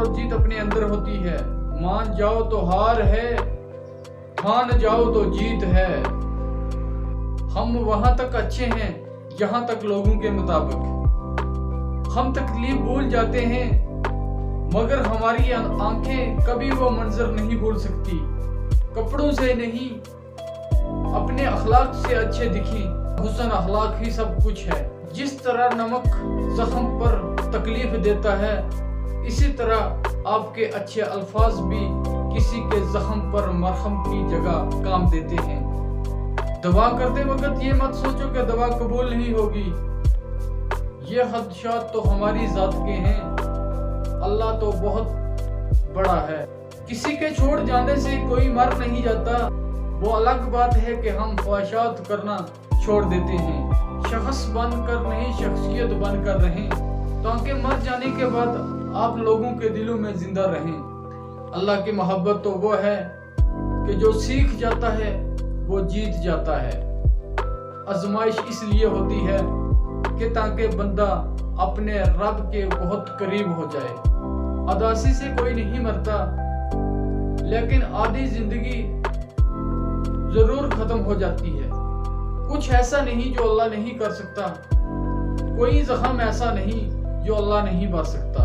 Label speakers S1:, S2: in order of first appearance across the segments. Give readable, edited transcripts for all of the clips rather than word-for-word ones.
S1: और जीत अपने अंदर होती है। मान जाओ तो हार है, ठान जाओ तो जीत है। हम वहां तक अच्छे हैं जहां तक लोगों के मुताबिक। हम तकलीफ भूल जाते हैं मगर हमारी आंखें कभी वो मंजर नहीं भूल सकती। कपड़ों से नहीं, अपने अखलाक से अच्छे दिखें। हुस्न अखलाक ही सब कुछ है। जिस तरह नमक जख्म पर तकलीफ देता है, इसी तरह आपके अच्छे अल्फाज भी किसी के जख्म पर मरहम की जगह काम देते हैं। दवा करते वक्त ये मत सोचो कि दवा कबूल नहीं होगी। ये खदशात तो हमारी जात के हैं। अल्लाह तो बहुत बड़ा है। किसी के छोड़ जाने से कोई मर नहीं जाता। वो अलग बात है कि हम ख्वाहिशात करना छोड़ देते हैं। शख्स बनकर नहीं, शख्सियत बनकर रहें ताकि मर जाने के बाद आप लोगों के दिलों में जिंदा रहें। अल्लाह की मोहब्बत तो वो है कि जो सीख जाता है वो जीत जाता है। आजमाइश इसलिए होती है कि ताकि बंदा अपने रब के बहुत करीब हो जाए। अदासी से कोई नहीं मरता, लेकिन आधी जिंदगी जरूर खत्म हो जाती है। कुछ ऐसा नहीं जो अल्लाह नहीं कर सकता। कोई जख्म ऐसा नहीं जो अल्लाह नहीं भर सकता।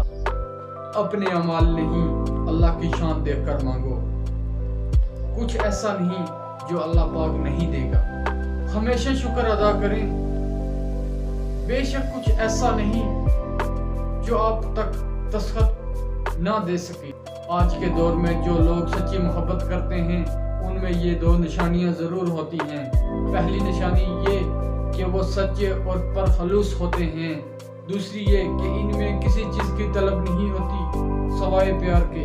S1: अपने अमाल नहीं, अल्लाह की शान देखकर मांगो। कुछ ऐसा नहीं जो अल्लाह पाक नहीं देगा। हमेशा शुक्र अदा करें। बेशक कुछ ऐसा नहीं जो आप तक दस्तखत ना दे सके। आज के दौर में जो लोग सच्ची मोहब्बत करते हैं उनमें ये दो निशानियां जरूर होती हैं। पहली निशानी ये कि वो सच्चे और परखलूस होते हैं। दूसरी ये कि इनमें किसी चीज की तलब नहीं होती सवाए प्यार के।